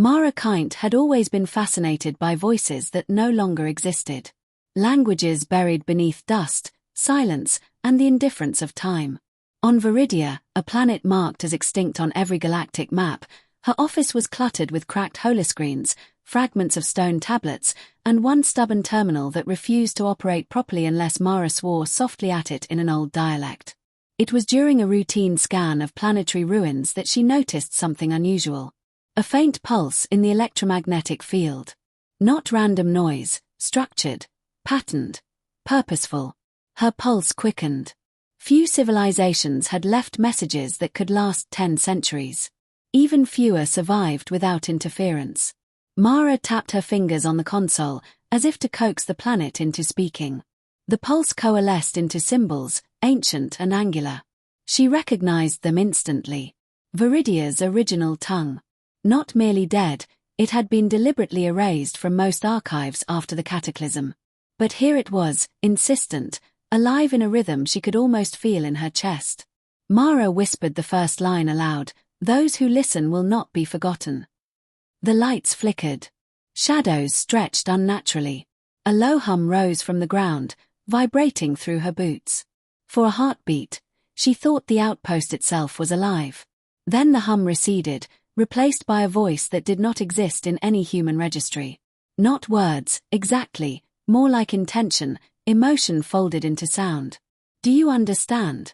Mara Kind had always been fascinated by voices that no longer existed. Languages buried beneath dust, silence, and the indifference of time. On Viridia, a planet marked as extinct on every galactic map, her office was cluttered with cracked holoscreens, fragments of stone tablets, and one stubborn terminal that refused to operate properly unless Mara swore softly at it in an old dialect. It was during a routine scan of planetary ruins that she noticed something unusual. A faint pulse in the electromagnetic field. Not random noise, structured, patterned, purposeful. Her pulse quickened. Few civilizations had left messages that could last 10 centuries. Even fewer survived without interference. Mara tapped her fingers on the console, as if to coax the planet into speaking. The pulse coalesced into symbols, ancient and angular. She recognized them instantly. Viridia's original tongue. Not merely dead, it had been deliberately erased from most archives after the cataclysm. But here it was, insistent, alive in a rhythm she could almost feel in her chest. Mara whispered the first line aloud, "Those who listen will not be forgotten." The lights flickered. Shadows stretched unnaturally. A low hum rose from the ground, vibrating through her boots. For a heartbeat, she thought the outpost itself was alive. Then the hum receded, replaced by a voice that did not exist in any human registry. Not words, exactly, more like intention, emotion folded into sound. "Do you understand?"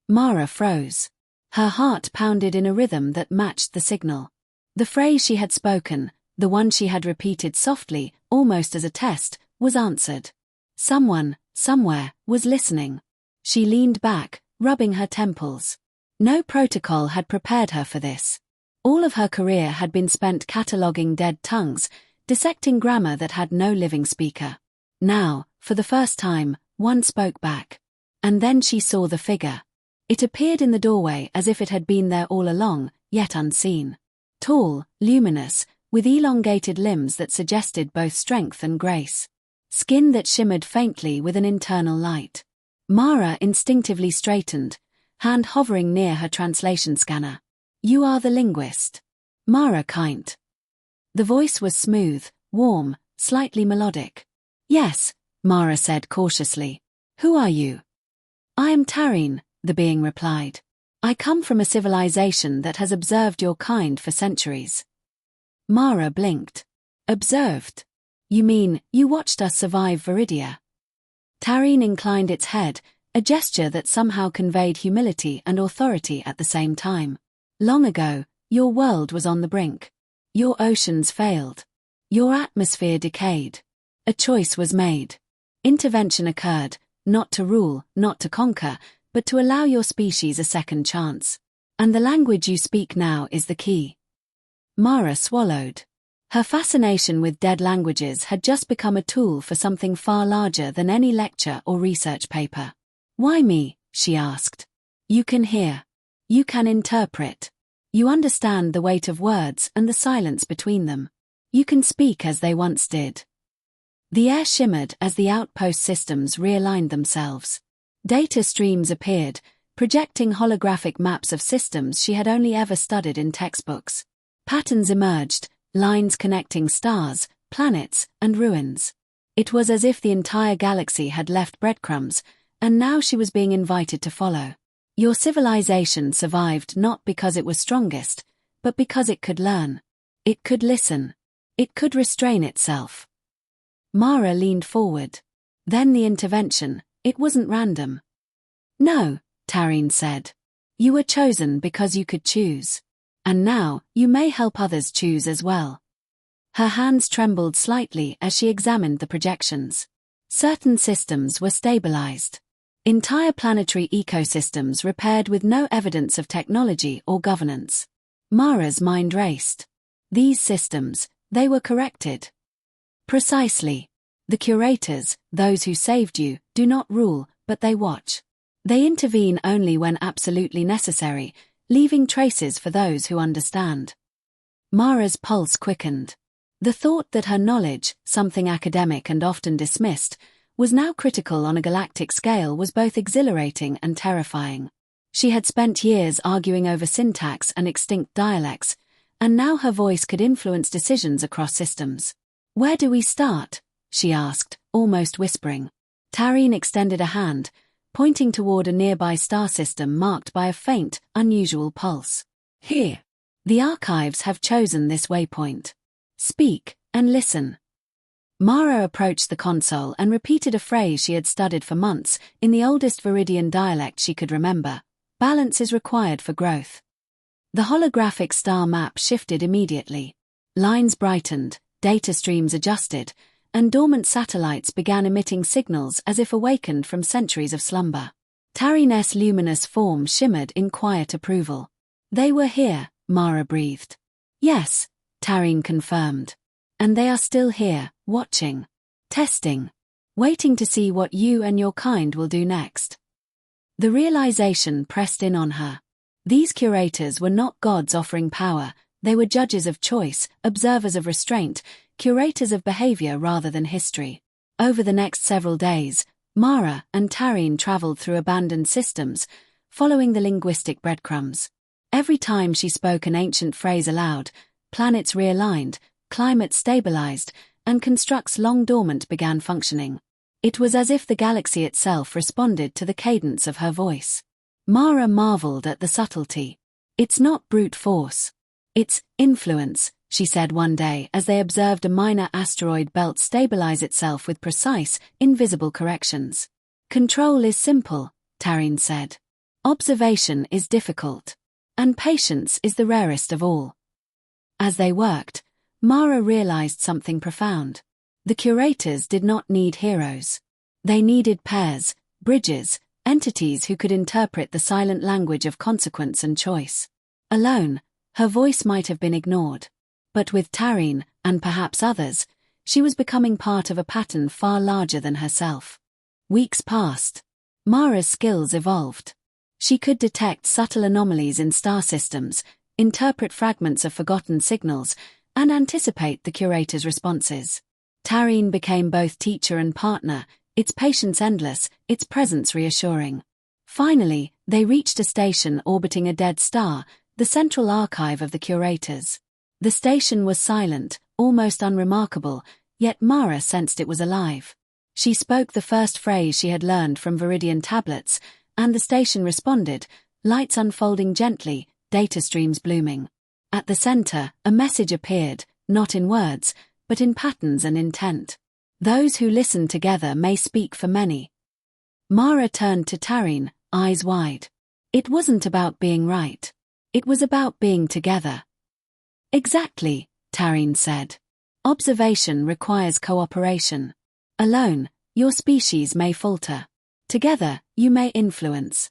Mara froze. Her heart pounded in a rhythm that matched the signal. The phrase she had spoken, the one she had repeated softly, almost as a test, was answered. Someone, somewhere, was listening. She leaned back, rubbing her temples. No protocol had prepared her for this. All of her career had been spent cataloguing dead tongues, dissecting grammar that had no living speaker. Now, for the first time, one spoke back. And then she saw the figure. It appeared in the doorway as if it had been there all along, yet unseen. Tall, luminous, with elongated limbs that suggested both strength and grace. Skin that shimmered faintly with an internal light. Mara instinctively straightened, hand hovering near her translation scanner. "You are the linguist." Mara Kind. The voice was smooth, warm, slightly melodic. "Yes," Mara said cautiously. "Who are you?" "I am Tarine," the being replied. "I come from a civilization that has observed your kind for centuries." Mara blinked. "Observed? You mean, you watched us survive Viridia?" Tarine inclined its head, a gesture that somehow conveyed humility and authority at the same time. "Long ago, your world was on the brink. Your oceans failed. Your atmosphere decayed. A choice was made. Intervention occurred, not to rule, not to conquer, but to allow your species a second chance. And the language you speak now is the key." Mara swallowed. Her fascination with dead languages had just become a tool for something far larger than any lecture or research paper. "Why me?" she asked. "You can hear. You can interpret. You understand the weight of words and the silence between them. You can speak as they once did." The air shimmered as the outpost systems realigned themselves. Data streams appeared, projecting holographic maps of systems she had only ever studied in textbooks. Patterns emerged, lines connecting stars, planets, and ruins. It was as if the entire galaxy had left breadcrumbs, and now she was being invited to follow. "Your civilization survived not because it was strongest, but because it could learn. It could listen. It could restrain itself." Mara leaned forward. Then the intervention. "It wasn't random." "No," Tarine said. "You were chosen because you could choose. And now, you may help others choose as well." Her hands trembled slightly as she examined the projections. Certain systems were stabilized. Entire planetary ecosystems repaired with no evidence of technology or governance. Mara's mind raced. These systems, they were corrected. Precisely. The curators, those who saved you, do not rule, but they watch. They intervene only when absolutely necessary, leaving traces for those who understand. Mara's pulse quickened. The thought that her knowledge, something academic and often dismissed, was now critical on a galactic scale was both exhilarating and terrifying. She had spent years arguing over syntax and extinct dialects, And now her voice could influence decisions across systems. "Where do we start?" she asked, almost whispering. Tareen extended a hand, pointing toward a nearby star system marked by a faint, unusual pulse. "Here. The archives have chosen this waypoint. Speak, and listen." Mara approached the console and repeated a phrase she had studied for months in the oldest Viridian dialect she could remember. "Balance is required for growth." The holographic star map shifted immediately. Lines brightened, data streams adjusted, and dormant satellites began emitting signals as if awakened from centuries of slumber. Tareen's luminous form shimmered in quiet approval. "They were here," Mara breathed. "Yes," Tareen confirmed. "And they are still here, watching, testing, waiting to see what you and your kind will do next." The realization pressed in on her. These curators were not gods offering power, they were judges of choice, observers of restraint, curators of behavior rather than history. Over the next several days, Mara and Tareen traveled through abandoned systems, following the linguistic breadcrumbs. Every time she spoke an ancient phrase aloud, planets realigned, climate stabilized, and constructs long dormant began functioning. It was as if the galaxy itself responded to the cadence of her voice. Mara marveled at the subtlety. "It's not brute force. It's influence," she said one day as they observed a minor asteroid belt stabilize itself with precise, invisible corrections. "Control is simple," Tareen said. "Observation is difficult. And patience is the rarest of all." As they worked, Mara realized something profound. The curators did not need heroes. They needed pairs, bridges, entities who could interpret the silent language of consequence and choice. Alone, her voice might have been ignored. But with Tareen, and perhaps others, she was becoming part of a pattern far larger than herself. Weeks passed. Mara's skills evolved. She could detect subtle anomalies in star systems, interpret fragments of forgotten signals, and anticipate the curator's responses. Tareen became both teacher and partner, its patience endless, its presence reassuring. Finally, they reached a station orbiting a dead star, the central archive of the curators. The station was silent, almost unremarkable, yet Mara sensed it was alive. She spoke the first phrase she had learned from Viridian tablets, and the station responded, lights unfolding gently, data streams blooming. At the center, a message appeared, not in words, but in patterns and intent. "Those who listen together may speak for many." Mara turned to Tareen, eyes wide. It wasn't about being right. It was about being together. "Exactly," Tareen said. "Observation requires cooperation. Alone, your species may falter. Together, you may influence."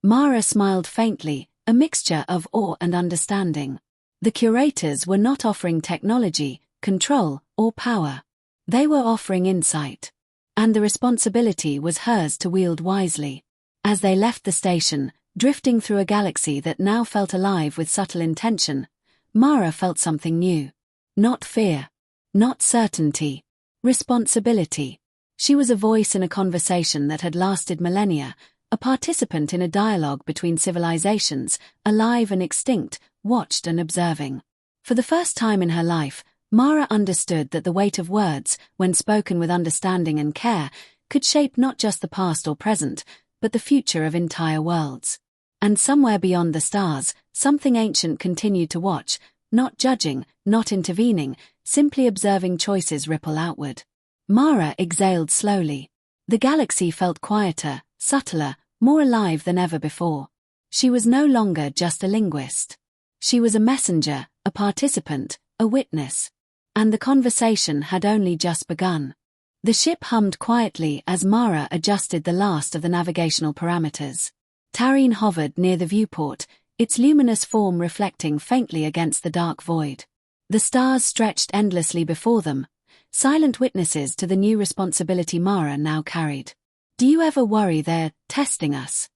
Mara smiled faintly, a mixture of awe and understanding. The curators were not offering technology, control, or power. They were offering insight. And the responsibility was hers to wield wisely. As they left the station, drifting through a galaxy that now felt alive with subtle intention, Mara felt something new. Not fear. Not certainty. Responsibility. She was a voice in a conversation that had lasted millennia, a participant in a dialogue between civilizations, alive and extinct, watched and observing. For the first time in her life, Mara understood that the weight of words, when spoken with understanding and care, could shape not just the past or present, but the future of entire worlds. And somewhere beyond the stars, something ancient continued to watch, not judging, not intervening, simply observing choices ripple outward. Mara exhaled slowly. The galaxy felt quieter, subtler, more alive than ever before. She was no longer just a linguist. She was a messenger, a participant, a witness. And the conversation had only just begun. The ship hummed quietly as Mara adjusted the last of the navigational parameters. Tareen hovered near the viewport, its luminous form reflecting faintly against the dark void. The stars stretched endlessly before them, silent witnesses to the new responsibility Mara now carried. "Do you ever worry they're testing us?"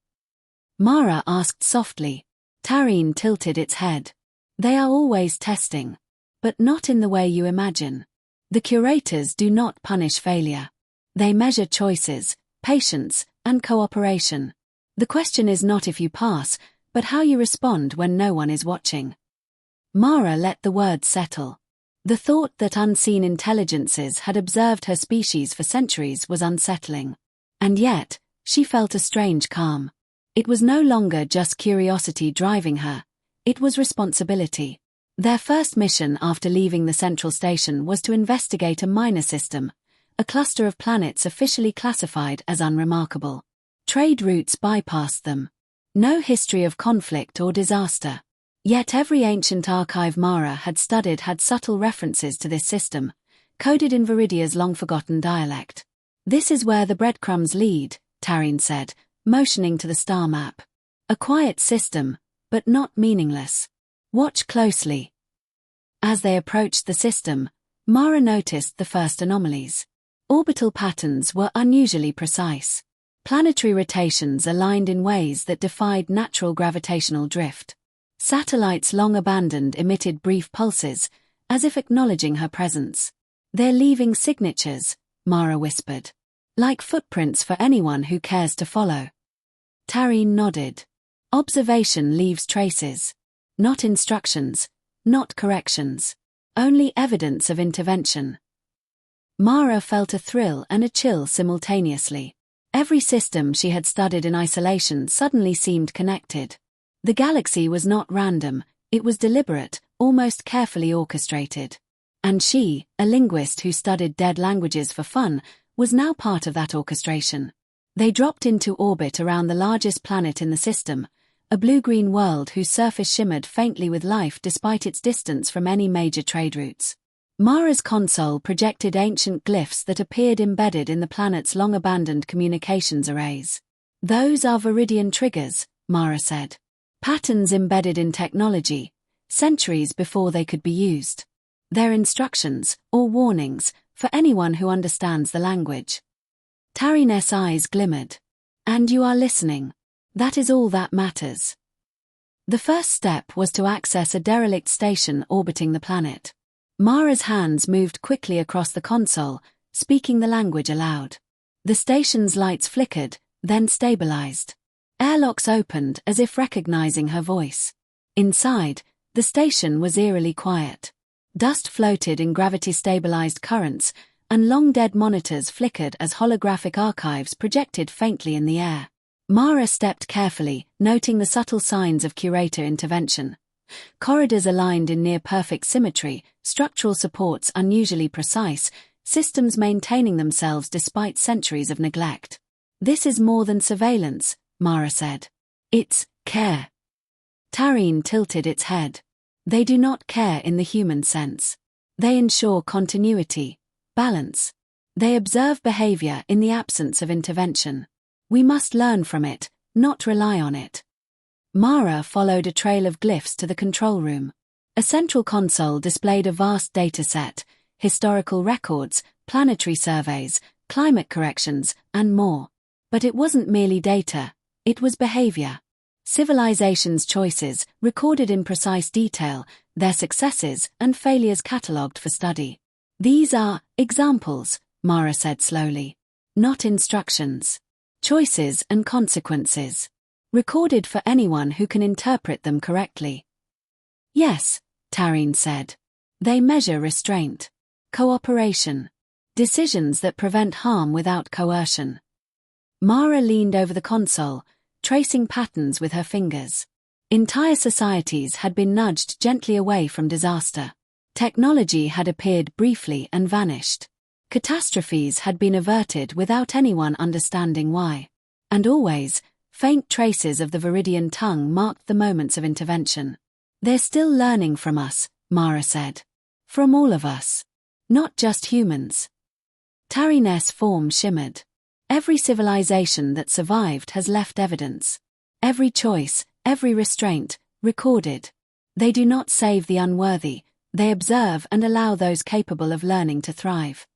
Mara asked softly. Tareen tilted its head. "They are always testing. But not in the way you imagine. The curators do not punish failure. They measure choices, patience, and cooperation. The question is not if you pass, but how you respond when no one is watching." Mara let the words settle. The thought that unseen intelligences had observed her species for centuries was unsettling. And yet, she felt a strange calm. It was no longer just curiosity driving her. It was responsibility. Their first mission after leaving the central station was to investigate a minor system, a cluster of planets officially classified as unremarkable. Trade routes bypassed them. No history of conflict or disaster. Yet every ancient archive Mara had studied had subtle references to this system, coded in Viridia's long-forgotten dialect. "This is where the breadcrumbs lead," Taryn said, motioning to the star map. "A quiet system, but not meaningless. Watch closely." As they approached the system, Mara noticed the first anomalies. Orbital patterns were unusually precise. Planetary rotations aligned in ways that defied natural gravitational drift. Satellites long abandoned emitted brief pulses, as if acknowledging her presence. "They're leaving signatures," Mara whispered. "Like footprints for anyone who cares to follow." Taryn nodded. Observation leaves traces. Not instructions, not corrections. Only evidence of intervention. Mara felt a thrill and a chill simultaneously. Every system she had studied in isolation suddenly seemed connected. The galaxy was not random, it was deliberate, almost carefully orchestrated. And she, a linguist who studied dead languages for fun, was now part of that orchestration. They dropped into orbit around the largest planet in the system, a blue-green world whose surface shimmered faintly with life despite its distance from any major trade routes. Mara's console projected ancient glyphs that appeared embedded in the planet's long-abandoned communications arrays. "Those are Viridian triggers," Mara said. "Patterns embedded in technology, centuries before they could be used. They're instructions, or warnings, for anyone who understands the language." Taryn's eyes glimmered. "And you are listening. That is all that matters." The first step was to access a derelict station orbiting the planet. Mara's hands moved quickly across the console, speaking the language aloud. The station's lights flickered, then stabilized. Airlocks opened as if recognizing her voice. Inside, the station was eerily quiet. Dust floated in gravity-stabilized currents, and long-dead monitors flickered as holographic archives projected faintly in the air. Mara stepped carefully, noting the subtle signs of curator intervention. Corridors aligned in near-perfect symmetry, structural supports unusually precise, systems maintaining themselves despite centuries of neglect. "This is more than surveillance," Mara said. "It's care." Taryn tilted its head. "They do not care in the human sense. They ensure continuity, balance. They observe behavior in the absence of intervention. We must learn from it, not rely on it." Mara followed a trail of glyphs to the control room. A central console displayed a vast data set, historical records, planetary surveys, climate corrections, and more. But it wasn't merely data, it was behavior. Civilizations' choices, recorded in precise detail, their successes and failures catalogued for study. "These are examples," Mara said slowly. "Not instructions. Choices and consequences. Recorded for anyone who can interpret them correctly." "Yes," Taryn said. "They measure restraint, cooperation, decisions that prevent harm without coercion." Mara leaned over the console, tracing patterns with her fingers. Entire societies had been nudged gently away from disaster. Technology had appeared briefly and vanished. Catastrophes had been averted without anyone understanding why. And always, faint traces of the Viridian tongue marked the moments of intervention. "They're still learning from us," Mara said. "From all of us. Not just humans." Taryn's form shimmered. Every civilization that survived has left evidence. Every choice, every restraint, recorded. They do not save the unworthy, they observe and allow those capable of learning to thrive.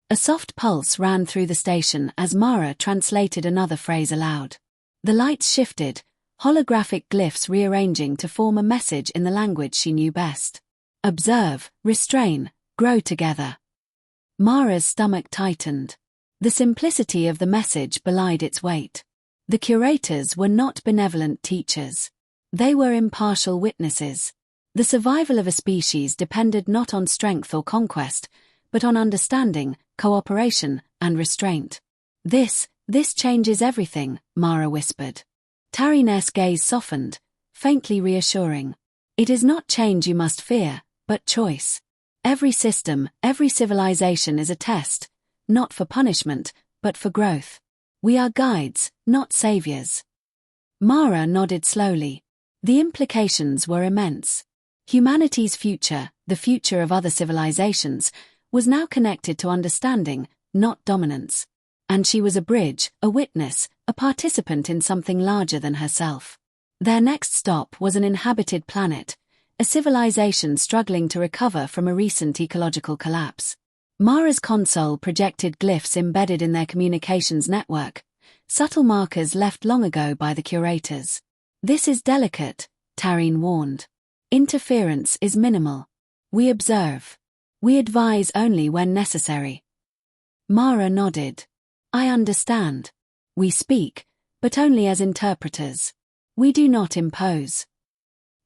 A soft pulse ran through the station as Mara translated another phrase aloud. The lights shifted, holographic glyphs rearranging to form a message in the language she knew best. "Observe, restrain, grow together." Mara's stomach tightened. The simplicity of the message belied its weight. The curators were not benevolent teachers. They were impartial witnesses. The survival of a species depended not on strength or conquest, but on understanding, cooperation, and restraint. This changes everything, Mara whispered. Tarin's gaze softened, faintly reassuring. It is not change you must fear, but choice. Every system, every civilization is a test, not for punishment, but for growth. We are guides, not saviors. Mara nodded slowly. The implications were immense. Humanity's future, the future of other civilizations, was now connected to understanding, not dominance. And she was a bridge, a witness, a participant in something larger than herself. Their next stop was an inhabited planet, a civilization struggling to recover from a recent ecological collapse. Mara's console projected glyphs embedded in their communications network, subtle markers left long ago by the curators. This is delicate, Tarin warned. Interference is minimal. We observe. We advise only when necessary. Mara nodded. I understand. We speak, but only as interpreters. We do not impose.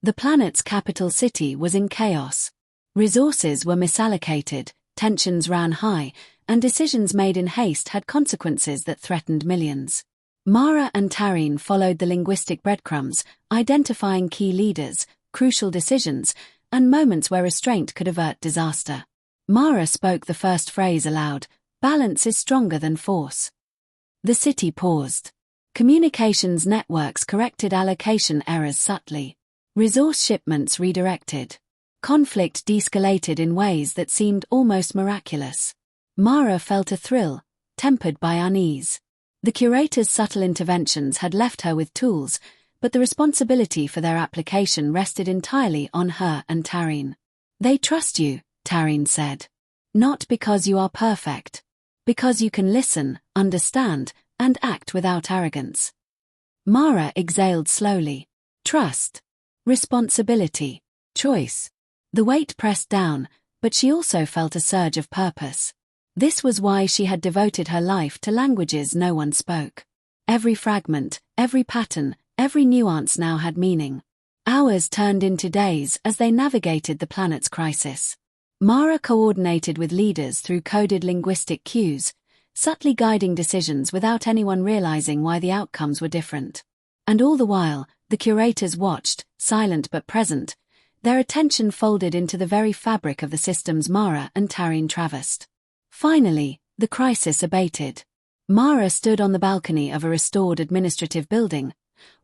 The planet's capital city was in chaos. Resources were misallocated, tensions ran high, and decisions made in haste had consequences that threatened millions. Mara and Tarin followed the linguistic breadcrumbs, identifying key leaders, crucial decisions, and moments where restraint could avert disaster. Mara spoke the first phrase aloud, "Balance is stronger than force." The city paused. Communications networks corrected allocation errors subtly. Resource shipments redirected. Conflict de-escalated in ways that seemed almost miraculous. Mara felt a thrill, tempered by unease. The curator's subtle interventions had left her with tools, but the responsibility for their application rested entirely on her and Tarin. They trust you, Tarin said. Not because you are perfect. Because you can listen, understand, and act without arrogance. Mara exhaled slowly. Trust. Responsibility. Choice. The weight pressed down, but she also felt a surge of purpose. This was why she had devoted her life to languages no one spoke. Every fragment, every pattern, every nuance now had meaning. Hours turned into days as they navigated the planet's crisis. Mara coordinated with leaders through coded linguistic cues, subtly guiding decisions without anyone realizing why the outcomes were different. And all the while, the curators watched, silent but present, their attention folded into the very fabric of the systems Mara and Tarin traversed. Finally, the crisis abated. Mara stood on the balcony of a restored administrative building,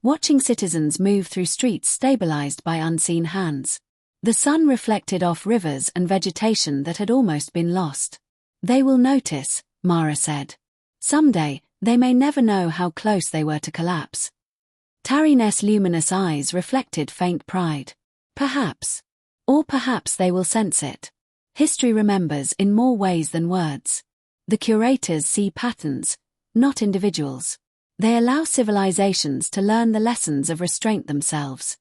watching citizens move through streets stabilized by unseen hands. The sun reflected off rivers and vegetation that had almost been lost. They will notice, Mara said. Someday, they may never know how close they were to collapse. Tarin's luminous eyes reflected faint pride. Perhaps. Or perhaps they will sense it. History remembers in more ways than words. The curators see patterns, not individuals. They allow civilizations to learn the lessons of restraint themselves.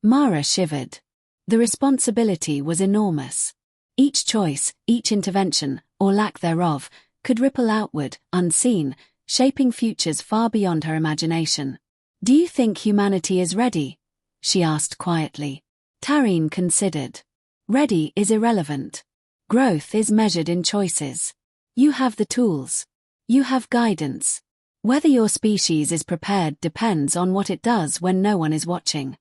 Mara shivered. The responsibility was enormous. Each choice, each intervention, or lack thereof, could ripple outward, unseen, shaping futures far beyond her imagination. Do you think humanity is ready? She asked quietly. Tarin considered. Ready is irrelevant. Growth is measured in choices. You have the tools. You have guidance. Whether your species is prepared depends on what it does when no one is watching.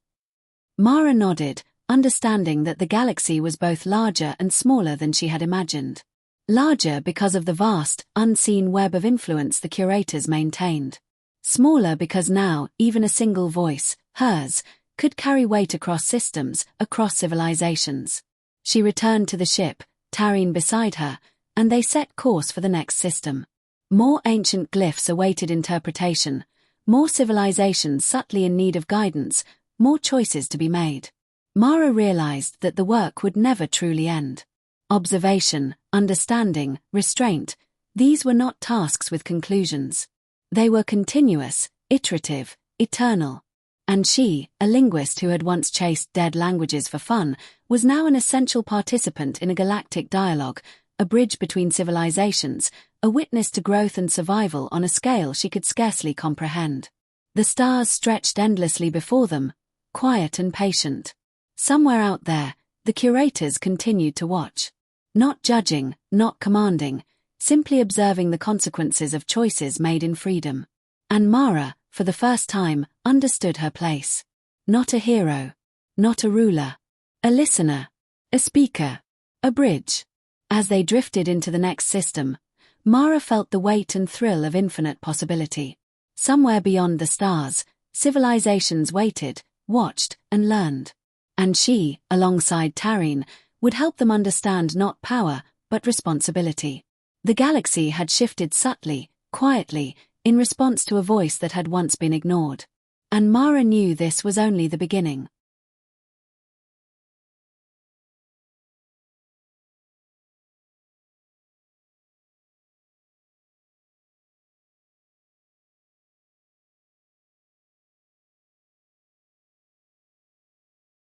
Mara nodded, understanding that the galaxy was both larger and smaller than she had imagined. Larger because of the vast, unseen web of influence the curators maintained. Smaller because now, even a single voice, hers, could carry weight across systems, across civilizations. She returned to the ship, Tarin beside her, and they set course for the next system. More ancient glyphs awaited interpretation, more civilizations subtly in need of guidance, more choices to be made. Mara realized that the work would never truly end. Observation, understanding, restraint, these were not tasks with conclusions. They were continuous, iterative, eternal. And she, a linguist who had once chased dead languages for fun, was now an essential participant in a galactic dialogue, a bridge between civilizations, a witness to growth and survival on a scale she could scarcely comprehend. The stars stretched endlessly before them, quiet and patient. Somewhere out there, the curators continued to watch. Not judging, not commanding, simply observing the consequences of choices made in freedom. And Mara, for the first time, understood her place. Not a hero. Not a ruler. A listener. A speaker. A bridge. As they drifted into the next system, Mara felt the weight and thrill of infinite possibility. Somewhere beyond the stars, civilizations waited, watched, and learned. And she, alongside Tarine, would help them understand not power, but responsibility. The galaxy had shifted subtly, quietly, in response to a voice that had once been ignored. And Mara knew this was only the beginning.